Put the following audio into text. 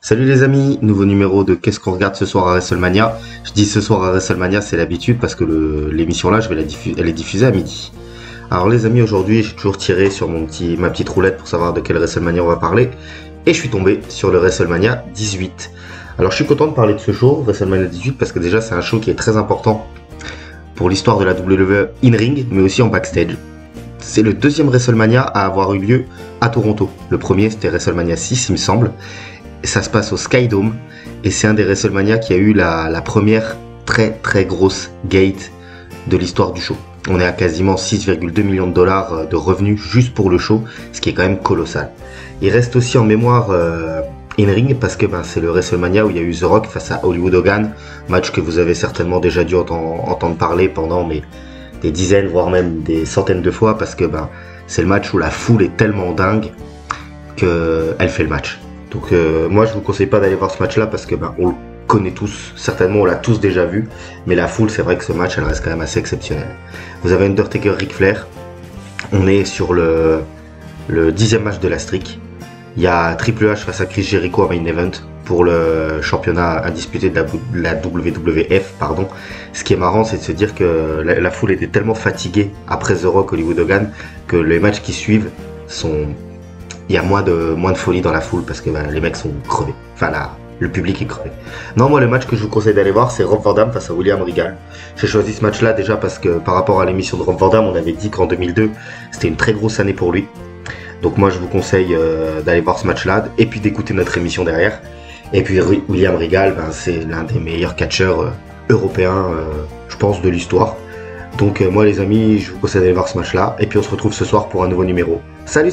Salut les amis, nouveau numéro de Qu'est-ce qu'on regarde ce soir à WrestleMania. Je dis ce soir à WrestleMania, c'est l'habitude parce que l'émission là, elle est diffusée à midi. Alors les amis, aujourd'hui j'ai toujours tiré sur ma petite roulette pour savoir de quel WrestleMania on va parler. Et je suis tombé sur le WrestleMania 18. Alors je suis content de parler de ce show, WrestleMania 18, parce que déjà c'est un show qui est très important pour l'histoire de la WWE in-ring, mais aussi en backstage. C'est le deuxième WrestleMania à avoir eu lieu à Toronto. Le premier c'était WrestleMania 6 il me semble. Ça se passe au Sky Dome et c'est un des WrestleMania qui a eu la première très grosse gate de l'histoire du show. On est à quasiment 6,2 millions de dollars de revenus juste pour le show, ce qui est quand même colossal. Il reste aussi en mémoire in-ring parce que c'est le WrestleMania où il y a eu The Rock face à Hollywood Hogan, match que vous avez certainement déjà dû entendre parler pendant des dizaines voire même des centaines de fois parce que c'est le match où la foule est tellement dingue qu'elle fait le match. Donc moi je vous conseille pas d'aller voir ce match là parce que on le connaît tous, certainement on l'a tous déjà vu, mais la foule c'est vrai que ce match elle reste quand même assez exceptionnelle. Vous avez Undertaker, Ric Flair, on est sur le 10e match de la streak. Il y a Triple H face à Chris Jericho à Main Event pour le championnat indisputé de la WWF, pardon. Ce qui est marrant c'est de se dire que la foule était tellement fatiguée après The Rock, Hollywood Hogan que les matchs qui suivent il y a moins de folie dans la foule parce que les mecs sont crevés. Enfin le public est crevé. Non, moi le match que je vous conseille d'aller voir c'est Rob Van Dam face à William Regal. J'ai choisi ce match là déjà parce que par rapport à l'émission de Rob Van Dam on avait dit qu'en 2002 c'était une très grosse année pour lui. Donc moi je vous conseille d'aller voir ce match là et puis d'écouter notre émission derrière. Et puis William Regal c'est l'un des meilleurs catcheurs européens je pense de l'histoire. Donc moi les amis je vous conseille d'aller voir ce match là et puis on se retrouve ce soir pour un nouveau numéro. Salut